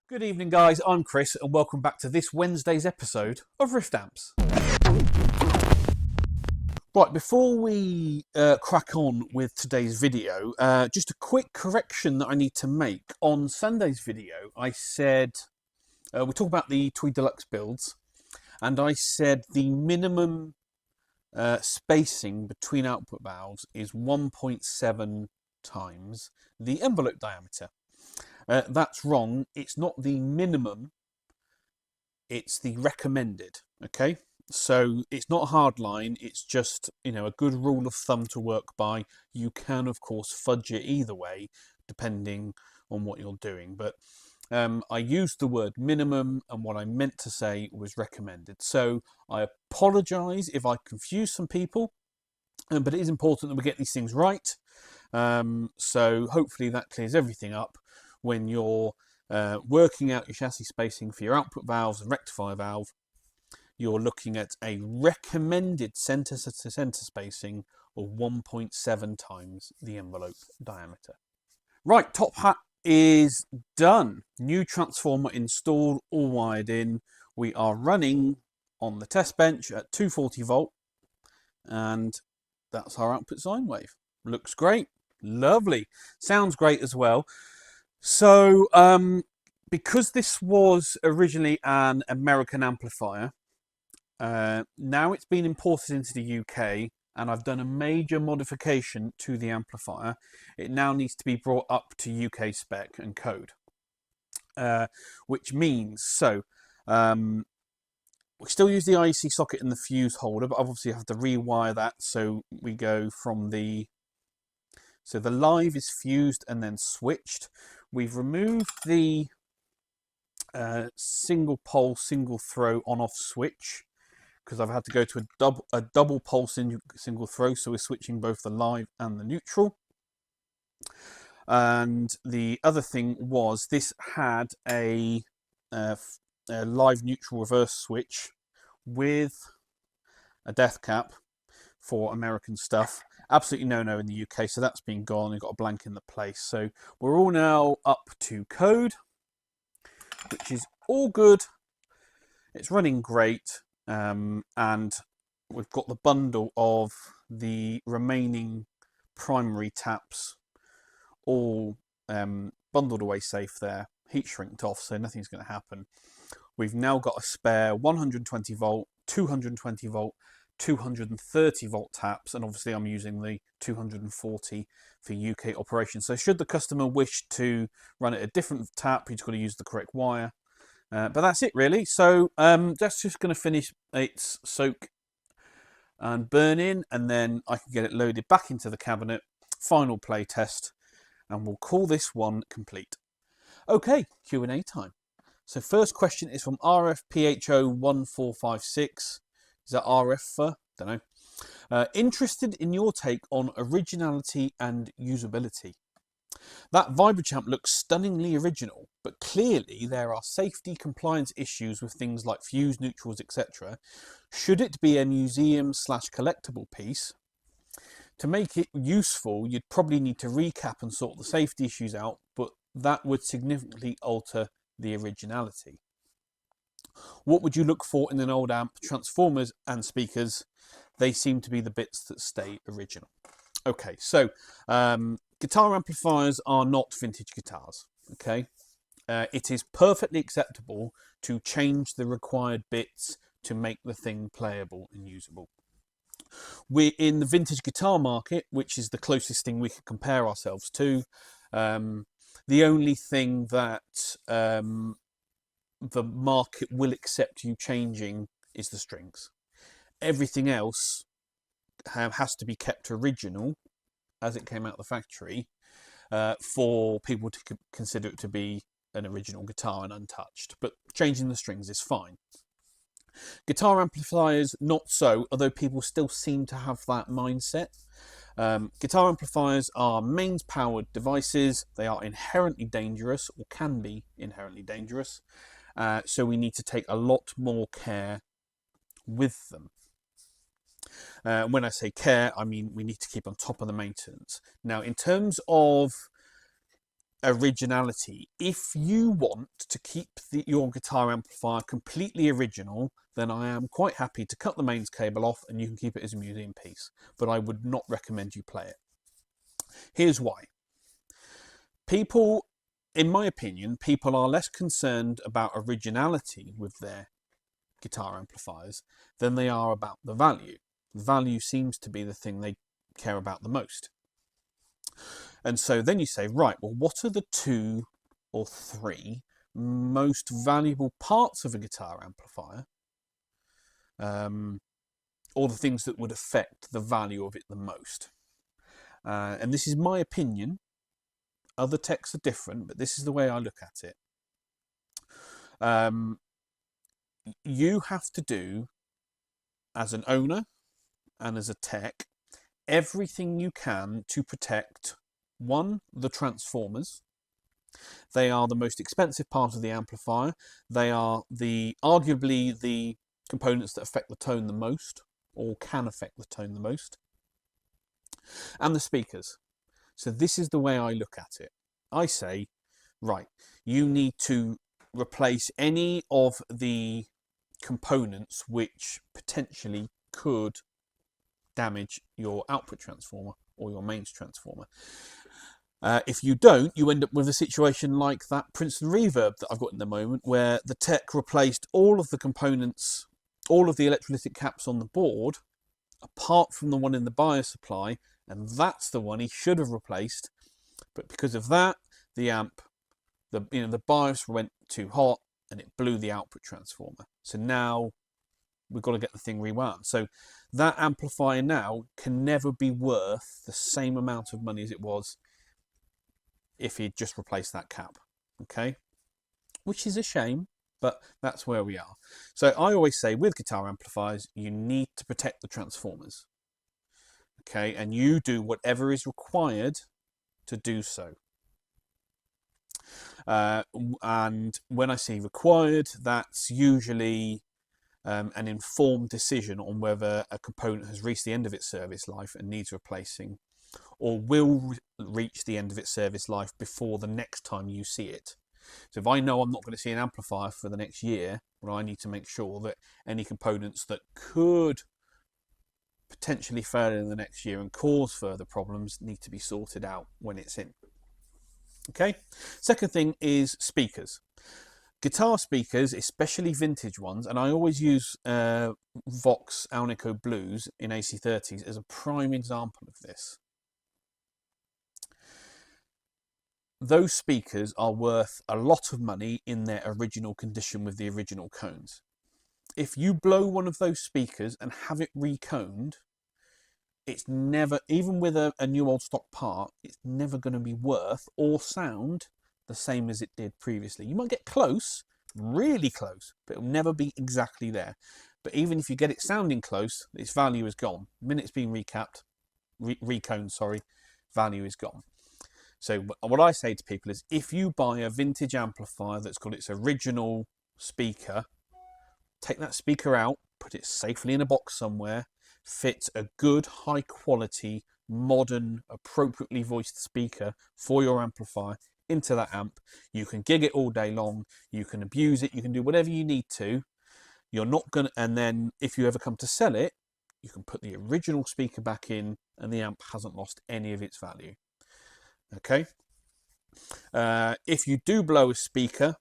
Good evening, guys. I'm Chris, and welcome back to this Wednesday's episode of Rift Amps. Right, before we crack on with today's video, just a quick correction that I need to make. On Sunday's video, I said, we talk about the Tweed Deluxe builds, and I said the minimum spacing between output valves is 1.7 times the envelope diameter. That's wrong. It's not the minimum, it's the recommended, okay? So it's not a hard line, it's just, a good rule of thumb to work by. You can, of course, fudge it either way, depending on what you're doing. But I used the word minimum, and what I meant to say was recommended. So I apologise if I confuse some people, but it is important that we get these things right. So hopefully that clears everything up when you're working out your chassis spacing for your output valves and rectifier valve. You're looking at a recommended centre-to-centre spacing of 1.7 times the envelope diameter. Right, top hat is done. New transformer installed, all wired in. We are running on the test bench at 240 volt, and that's our output sine wave. Looks great, lovely, sounds great as well. So because this was originally an American amplifier, now it's been imported into the UK, and I've done a major modification to the amplifier. It now needs to be brought up to UK spec and code, which means, we still use the IEC socket and the fuse holder, but obviously I have to rewire that. So we go from the live is fused and then switched. We've removed the single pole, single throw on-off switch, because I've had to go to a double pole single throw, so we're switching both the live and the neutral. And the other thing was, this had a live neutral reverse switch with a death cap for American stuff. Absolutely no in the UK, so that's been gone. We've got a blank in the place. So we're all now up to code, which is all good. It's running great. And we've got the bundle of the remaining primary taps all bundled away safe there, heat shrinked off, so nothing's going to happen. We've now got a spare 120 volt, 220 volt, 230 volt taps, and obviously I'm using the 240 for UK operations. So should the customer wish to run it a different tap, you've got to use the correct wire. But that's it really. So that's just going to finish its soak and burn in, and then I can get it loaded back into the cabinet, final play test, and we'll call this one complete. Okay, Q&A time. So first question is from RFPHO1456. Is that RF for? Don't know. Interested in your take on originality and usability. That Vibrochamp looks stunningly original, but clearly there are safety compliance issues with things like fuse neutrals, etc. Should it be a museum/collectible piece? To make it useful, you'd probably need to recap and sort the safety issues out, but that would significantly alter the originality. What would you look for in an old amp? Transformers and speakers. They seem to be the bits that stay original. Okay, so guitar amplifiers are not vintage guitars, okay? It is perfectly acceptable to change the required bits to make the thing playable and usable. We're in the vintage guitar market, which is the closest thing we can compare ourselves to. The only thing that the market will accept you changing is the strings. Everything else has to be kept original as it came out of the factory for people to consider it to be an original guitar and untouched. But changing the strings is fine. Guitar amplifiers, not so, although people still seem to have that mindset. Guitar amplifiers are mains powered devices. They are inherently dangerous, or can be inherently dangerous. So we need to take a lot more care with them. When I say care, I mean we need to keep on top of the maintenance. Now, in terms of originality. If you want to keep your guitar amplifier completely original, then I am quite happy to cut the mains cable off and you can keep it as a museum piece. But I would not recommend you play it. Here's why. People, in my opinion, people are less concerned about originality with their guitar amplifiers than they are about the value. The value seems to be the thing they care about the most. And so then you say, right, well, what are the 2 or 3 most valuable parts of a guitar amplifier? Or the things that would affect the value of it the most. And this is my opinion. Other techs are different, but this is the way I look at it. You have to do, as an owner and as a tech, everything you can to protect, 1, the transformers. They are the most expensive part of the amplifier. They are arguably the components that affect the tone the most, or can affect the tone the most. And the speakers. So this is the way I look at it. I say, right, you need to replace any of the components which potentially could damage your output transformer or your mains transformer. If you don't, you end up with a situation like that Princeton reverb that I've got in the moment, where the tech replaced all of the components, all of the electrolytic caps on the board, apart from the one in the bias supply, and that's the one he should have replaced. But because of that, the amp, the bias went too hot and it blew the output transformer. So now we've got to get the thing rewound. So that amplifier now can never be worth the same amount of money as it was if he'd just replaced that cap. Okay, which is a shame, but that's where we are. So I always say with guitar amplifiers, you need to protect the transformers. Okay, and you do whatever is required to do so. And when I say required, that's usually an informed decision on whether a component has reached the end of its service life and needs replacing, or will reach the end of its service life before the next time you see it. So if I know I'm not going to see an amplifier for the next year, well, I need to make sure that any components that could potentially fail in the next year and cause further problems need to be sorted out when it's in. Okay, second thing is speakers. Guitar speakers, especially vintage ones, and I always use Vox Alnico Blues in AC30s as a prime example of this. Those speakers are worth a lot of money in their original condition with the original cones. If you blow one of those speakers and have it reconed, it's never, even with a new old stock part, it's never going to be worth or sound the same as it did previously. You might get close, really close, but it'll never be exactly there. But even if you get it sounding close, its value is gone. The minute it's been reconed, value is gone. So what I say to people is, if you buy a vintage amplifier that's got its original speaker, take that speaker out, put it safely in a box somewhere, fit a good, high quality, modern, appropriately voiced speaker for your amplifier into that amp. You can gig it all day long, you can abuse it, you can do whatever you need to. You're not going to, and then if you ever come to sell it, you can put the original speaker back in and the amp hasn't lost any of its value. Okay. If you do blow a speaker,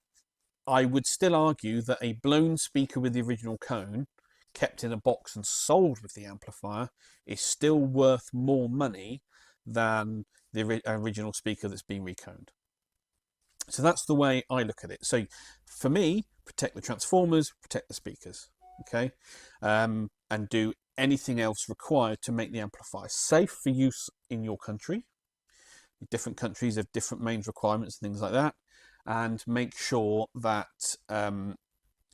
I would still argue that a blown speaker with the original cone, kept in a box and sold with the amplifier, is still worth more money than the original speaker that's been reconed. So that's the way I look at it. So for me, protect the transformers, protect the speakers, okay, and do anything else required to make the amplifier safe for use in your country. Different countries have different mains requirements and things like that, and make sure that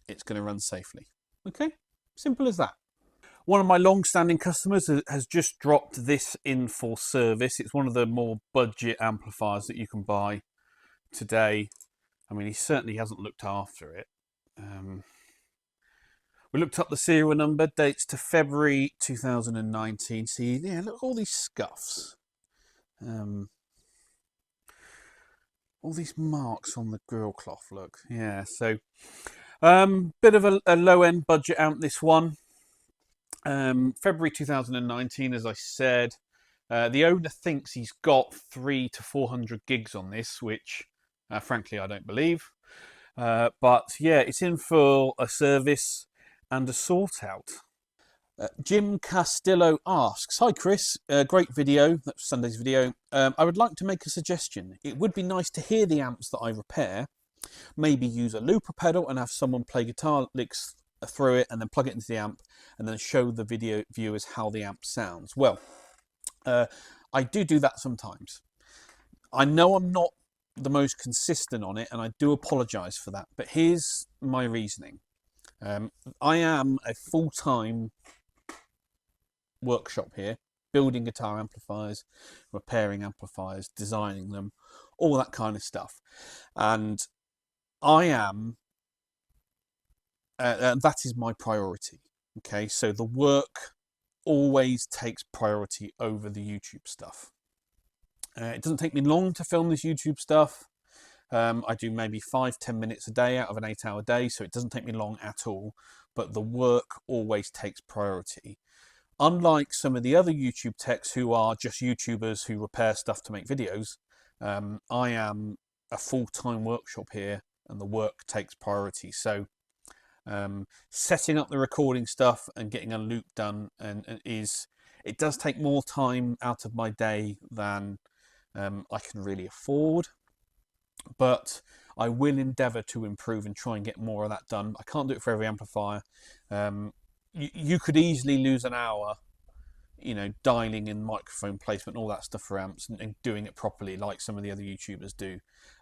it's going to run safely. Okay, simple as that. One of my long-standing customers has just dropped this in for service. It's one of the more budget amplifiers that you can buy today. I mean, he certainly hasn't looked after it. We looked up the serial number, dates to February 2019. See, yeah, look at all these scuffs. All these marks on the grill cloth, look. Yeah, so bit of a low-end budget amp, this one. February 2019, as I said. The owner thinks he's got 300 to 400 gigs on this, which frankly I don't believe. But yeah, it's in for a service and a sort out. Jim Castillo asks, "Hi Chris, great video, that's Sunday's video. I would like to make a suggestion. It would be nice to hear the amps that I repair. Maybe use a looper pedal and have someone play guitar licks through it and then plug it into the amp and then show the video viewers how the amp sounds." Well, I do that sometimes. I know I'm not the most consistent on it and I do apologise for that, but here's my reasoning. I am a full-time workshop here, building guitar amplifiers, repairing amplifiers, designing them, all that kind of stuff. And I am, that is my priority. Okay, so the work always takes priority over the YouTube stuff. It doesn't take me long to film this YouTube stuff. I do maybe 5-10 minutes a day out of an 8-hour day, so it doesn't take me long at all, but the work always takes priority. Unlike some of the other YouTube techs who are just YouTubers who repair stuff to make videos, I am a full-time workshop here and the work takes priority. So setting up the recording stuff and getting a loop done it does take more time out of my day than I can really afford, but I will endeavour to improve and try and get more of that done. I can't do it for every amplifier. You could easily lose an hour, dialing in microphone placement and all that stuff for amps and doing it properly like some of the other YouTubers do.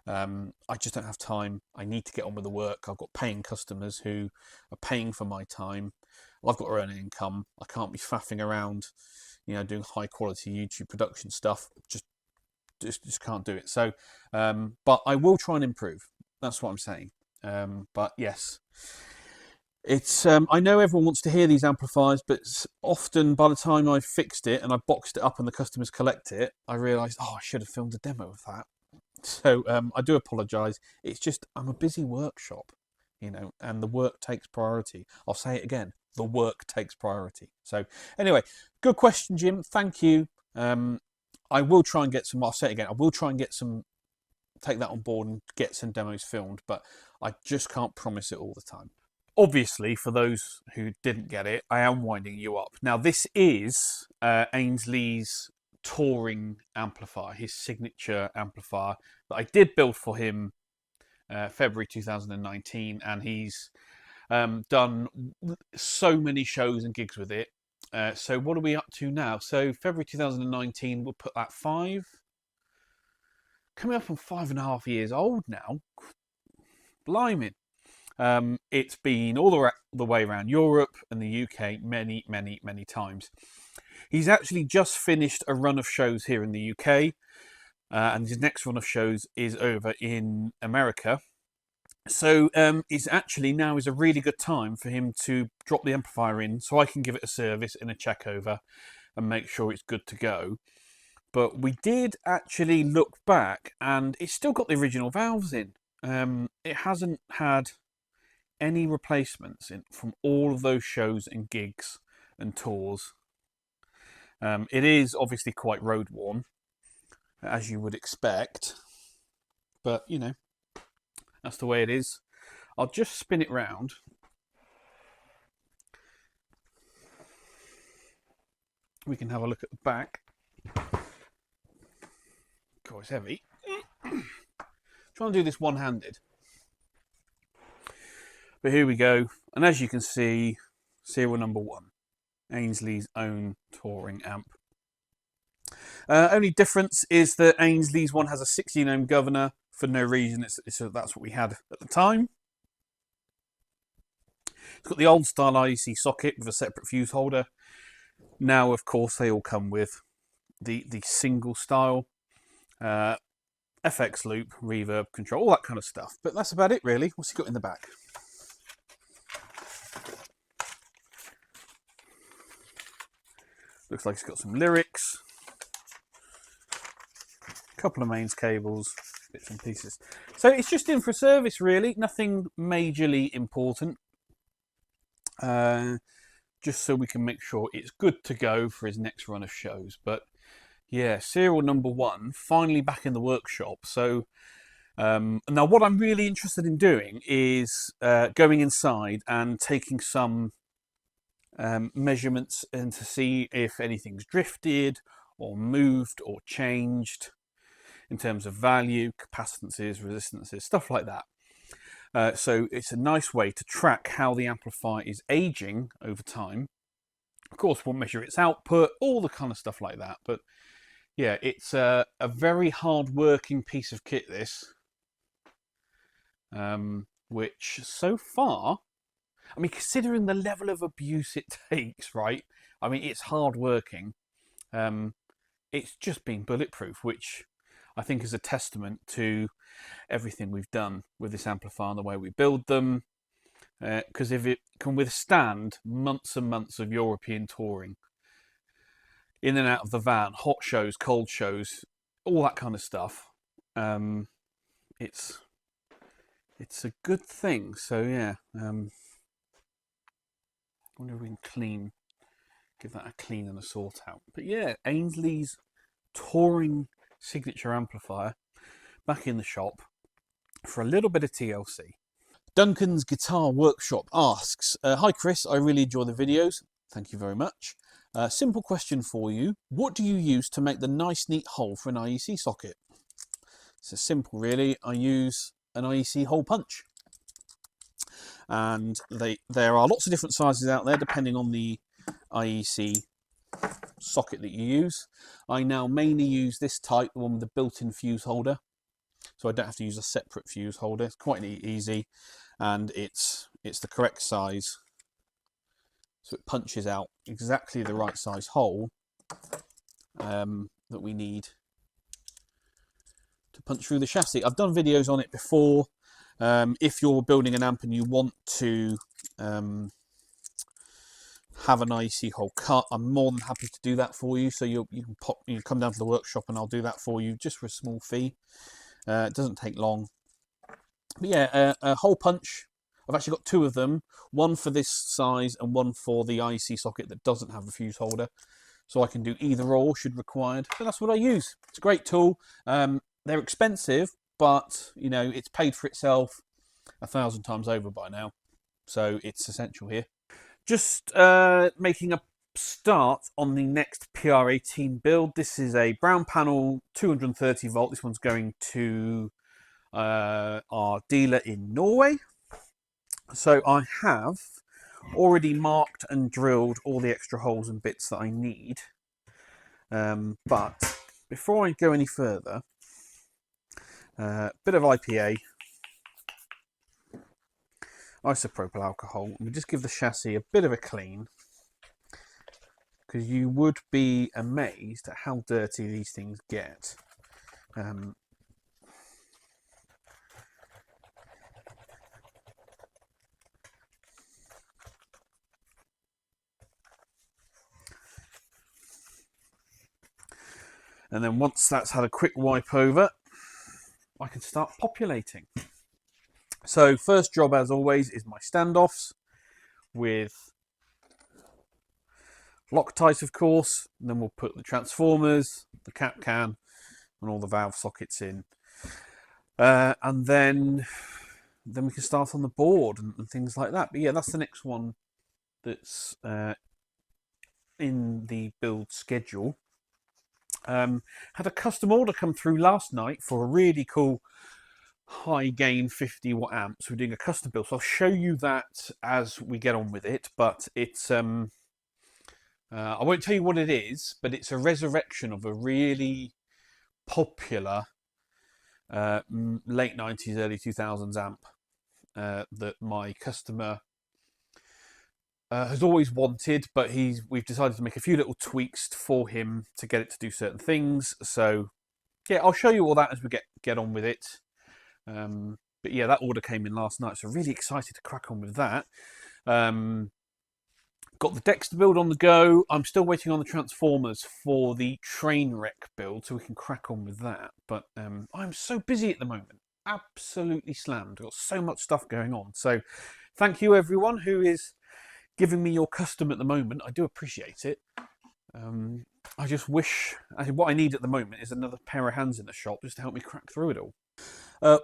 I just don't have time. I need to get on with the work. I've got paying customers who are paying for my time. I've got to earn an income. I can't be faffing around, doing high quality YouTube production stuff. Just can't do it. So, but I will try and improve. That's what I'm saying. But yes, it's I know everyone wants to hear these amplifiers, but often by the time I've fixed it and I've boxed it up and the customers collect it, I realise, I should have filmed a demo of that. So I do apologise. It's just I'm a busy workshop, and the work takes priority. I'll say it again. The work takes priority. So anyway, good question, Jim. Thank you. I will try and get some. I'll say it again. I will try and get some. Take that on board and get some demos filmed, but I just can't promise it all the time. Obviously, for those who didn't get it, I am winding you up. Now, this is Ainsley's touring amplifier, his signature amplifier that I did build for him February 2019, and he's done so many shows and gigs with it. So what are we up to now? So February 2019, we'll put that coming up on 5.5 years old now. Blimey. It's been all the way around Europe and the UK many, many, many times. He's actually just finished a run of shows here in the UK, and his next run of shows is over in America. So it's actually now is a really good time for him to drop the amplifier in so I can give it a service and a check over and make sure it's good to go. But we did actually look back and it's still got the original valves in. It hasn't had any replacements from all of those shows and gigs and tours. It is obviously quite road worn, as you would expect, but that's the way it is. I'll just spin it round. We can have a look at the back. God, it's heavy. Trying to do this one-handed. But here we go. And as you can see, serial number 1. Ainsley's own touring amp. Only difference is that Ainsley's one has a 16 ohm governor for no reason. That's what we had at the time. It's got the old style IEC socket with a separate fuse holder. Now, of course, they all come with the single style FX loop, reverb control, all that kind of stuff. But that's about it, really. What's he got in the back? Looks like it's got some lyrics, a couple of mains cables, bits and pieces. So it's just in for service, really. Nothing majorly important. Just so we can make sure it's good to go for his next run of shows. But yeah, serial number 1, finally back in the workshop. So now what I'm really interested in doing is going inside and taking some measurements and to see if anything's drifted or moved or changed in terms of value, capacitances, resistances, stuff like that. So it's a nice way to track how the amplifier is aging over time. Of course, we'll measure its output, all the kind of stuff like that. But yeah, it's a very hard-working piece of kit, this. Which so far, I mean, considering the level of abuse it takes, right? I mean, it's hard-working. It's just been bulletproof, which I think is a testament to everything we've done with this amplifier and the way we build them. Because if it can withstand months and months of European touring, in and out of the van, hot shows, cold shows, all that kind of stuff, it's a good thing. So yeah, I wonder if we can give that a clean and a sort out. But yeah, Ainsley's touring signature amplifier back in the shop for a little bit of TLC. Duncan's Guitar Workshop asks, hi Chris, I really enjoy the videos. Thank you very much. Simple question for you. What do you use to make the nice neat hole for an IEC socket? It's simple really. I use an IEC hole punch. And there are lots of different sizes out there depending on the IEC socket that you use. I now mainly use this type, the one with the built-in fuse holder. So I don't have to use a separate fuse holder. It's quite easy, and it's the correct size. So it punches out exactly the right size hole that we need to punch through the chassis. I've done videos on it before. If you're building an amp and you want to have an IEC hole cut, I'm more than happy to do that for you. So you can come down to the workshop and I'll do that for you just for a small fee. It doesn't take long. But yeah, a hole punch. I've actually got 2 of them, one for this size and one for the IEC socket that doesn't have a fuse holder. So I can do either or should required. But that's what I use. It's a great tool. They're expensive, but you know, it's paid for itself 1,000 times over by now. So it's essential here. Just making a start on the next PR18 build. This is a brown panel, 230 volt. This one's going to our dealer in Norway. So I have already marked and drilled all the extra holes and bits that I need. But before I go any further, bit of IPA, isopropyl alcohol, and we just give the chassis a bit of a clean, because you would be amazed at how dirty these things get. And then once that's had a quick wipe over, I can start populating. So first job, as always, is my standoffs with Loctite, of course. And then we'll put the transformers, the cap can, and all the valve sockets in. And then we can start on the board and things like that. But yeah, that's the next one that's in the build schedule. Had a custom order come through last night for a really cool high gain 50 watt amp. So we're doing a custom build. So I'll show you that as we get on with it. But it's I won't tell you what it is, but it's a resurrection of a really popular late 90s, early 2000s amp that my customer has always wanted, but we've decided to make a few little tweaks for him to get it to do certain things. So yeah, I'll show you all that as we get on with it. But yeah, that order came in last night, so really excited to crack on with that. Got the Dexter build on the go. I'm still waiting on the transformers for the train wreck build, so we can crack on with that. But I'm so busy at the moment. Absolutely slammed. Got so much stuff going on. So thank you everyone who is giving me your custom at the moment. I do appreciate it. I just wish, what I need at the moment is another pair of hands in the shop just to help me crack through it all.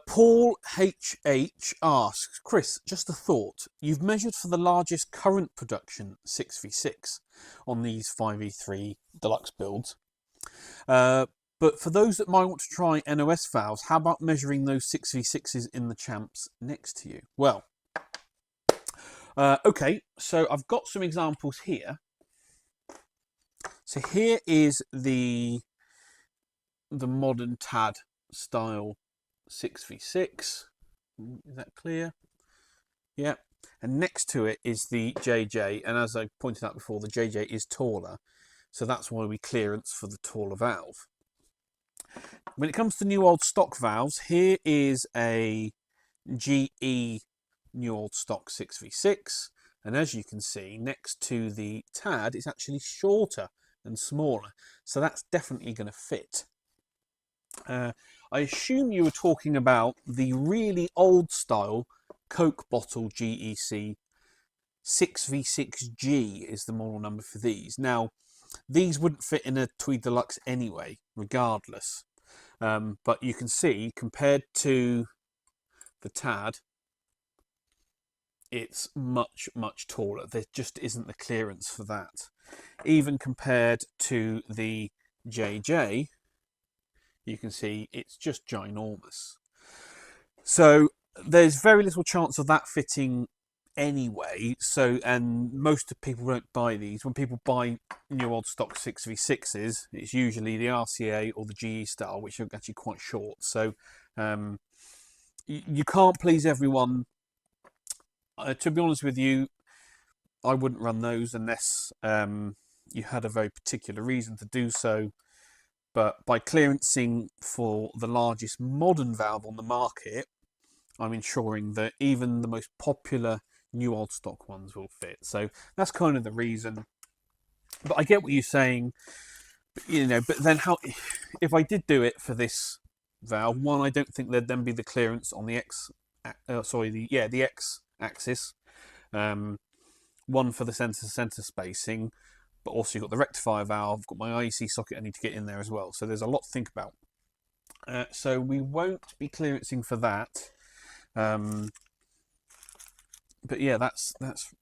Paul HH asks, Chris, just a thought. You've measured for the largest current production 6v6 on these 5v3 deluxe builds. But for those that might want to try NOS valves, how about measuring those 6v6s in the champs next to you? Well, okay, so I've got some examples here. So here is the modern TAD style 6v6. Is that clear? Yeah. And next to it is the JJ. And as I pointed out before, the JJ is taller. So that's why we clearance for the taller valve. When it comes to new old stock valves, here is a GE new old stock 6v6. And as you can see, next to the TAD, it's actually shorter and smaller. So that's definitely going to fit. I assume you were talking about the really old style Coke bottle GEC 6v6G is the model number for these. Now, these wouldn't fit in a Tweed Deluxe anyway, regardless. But you can see, compared to the TAD, it's much, much taller. There just isn't the clearance for that. Even compared to the JJ, you can see it's just ginormous. So there's very little chance of that fitting anyway. So, and most of people don't buy these. When people buy new old stock 6v6s, it's usually the RCA or the GE style, which are actually quite short. So you can't please everyone. To be honest with you, I wouldn't run those unless you had a very particular reason to do so. But by clearancing for the largest modern valve on the market, I'm ensuring that even the most popular new old stock ones will fit. So that's kind of the reason. But I get what you're saying, but then how, if I did do it for this valve, one, I don't think there'd then be the clearance on the the X axis. One for the center spacing, but also you've got the rectifier valve, got my IEC socket I need to get in there as well. So there's a lot to think about. So we won't be clearancing for that. But yeah, that's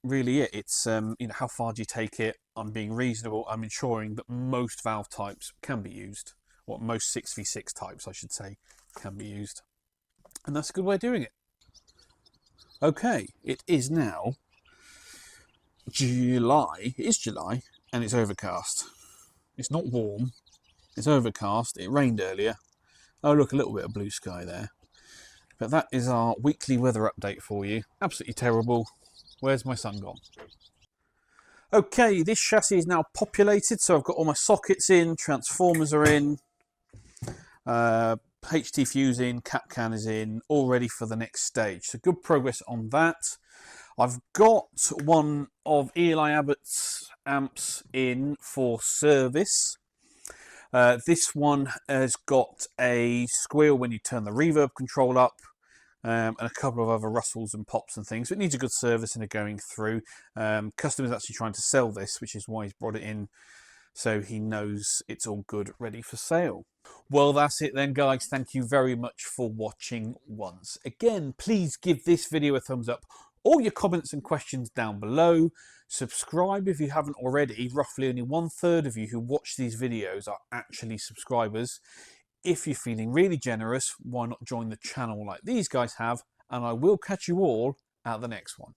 really it. It's how far do you take it? I'm being reasonable. I'm ensuring that most valve types can be used, or most 6v6 types, I should say, can be used. And that's a good way of doing it. Okay, it is now July. It is July, and it's overcast. It's not warm. It's overcast. It rained earlier. Oh, look, a little bit of blue sky there. But that is our weekly weather update for you. Absolutely terrible. Where's my sun gone? Okay, this chassis is now populated, so I've got all my sockets in, transformers are in, HT fuse in, cap can is in, all ready for the next stage. So good progress on that. I've got one of Eli Abbott's amps in for service. This one has got a squeal when you turn the reverb control up, and a couple of other rustles and pops and things. So it needs a good service and a going through. Customer's actually trying to sell this, which is why he's brought it in, so he knows it's all good, ready for sale. Well, that's it then, guys. Thank you very much for watching once again. Please give this video a thumbs up. All your comments and questions down below. Subscribe if you haven't already. Roughly only 1/3 of you who watch these videos are actually subscribers. If you're feeling really generous, why not join the channel like these guys have? And I will catch you all at the next one.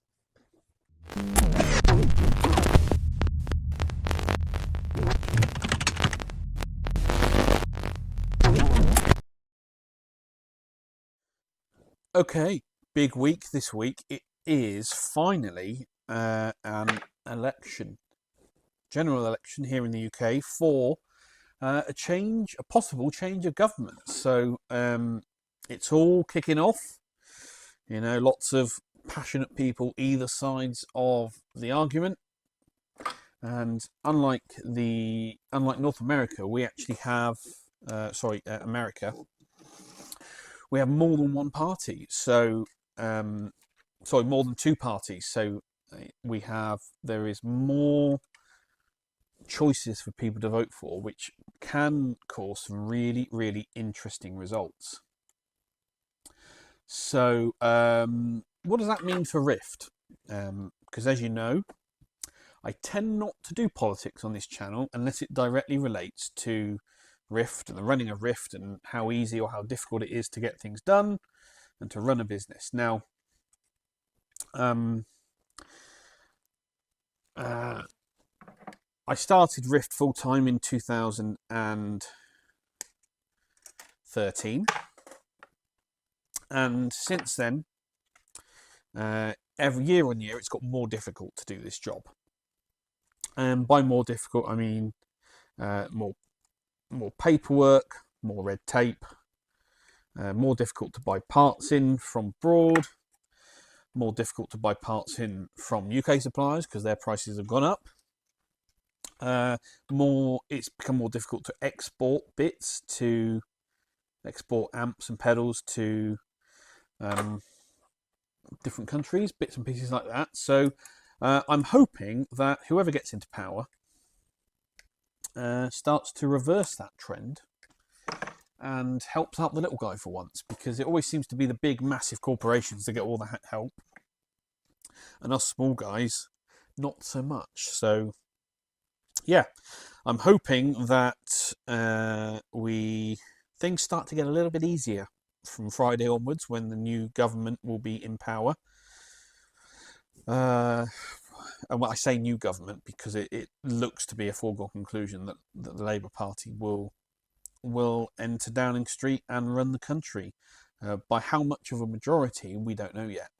Okay, big week this week. It is finally an election, general election here in the UK for a possible change of government. So it's all kicking off. Lots of passionate people either sides of the argument. And unlike North America, we actually have America, we have more than one party. So more than two parties. So there is more choices for people to vote for, which can cause some really, really interesting results. So what does that mean for Rift? Because as you know, I tend not to do politics on this channel unless it directly relates to Rift and the running of Rift and how easy or how difficult it is to get things done and to run a business. Now, I started Rift full time in 2013, and since then, every year on year, it's got more difficult to do this job. And by more difficult, I mean more paperwork, more red tape, more difficult to buy parts in from abroad, more difficult to buy parts in from UK suppliers because their prices have gone up. It's become more difficult to export amps and pedals to different countries, bits and pieces like that. So I'm hoping that whoever gets into power starts to reverse that trend and helps out the little guy for once, because it always seems to be the big, massive corporations that get all the help, and us small guys, not so much. So, yeah, I'm hoping that things start to get a little bit easier from Friday onwards, when the new government will be in power. And when I say new government, because it looks to be a foregone conclusion that the Labour Party will enter Downing Street and run the country. By how much of a majority, we don't know yet,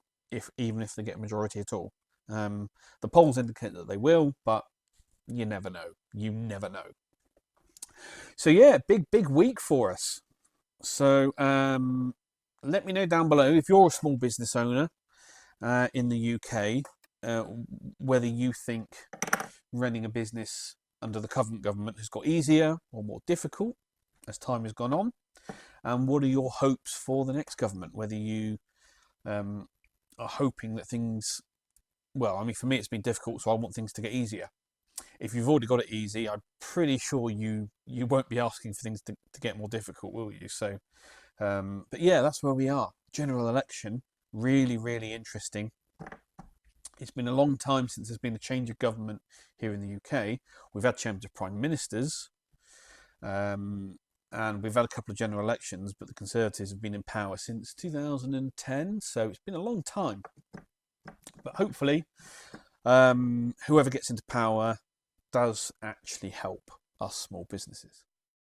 even if they get a majority at all. The polls indicate that they will, but you never know. You never know. So yeah, big week for us. So let me know down below if you're a small business owner in the UK, whether you think running a business under the current government has got easier or more difficult as time has gone on, and what are your hopes for the next government, whether you are hoping that things, well, I mean, for me it's been difficult, so I want things to get easier. If you've already got it easy, I'm pretty sure you won't be asking for things to get more difficult, will you? So but yeah, that's where we are. General election, really, really interesting. It's been a long time since there's been a change of government here in the UK. We've had change of prime ministers, and we've had a couple of general elections, but the Conservatives have been in power since 2010, so it's been a long time. But hopefully, whoever gets into power does actually help us small businesses.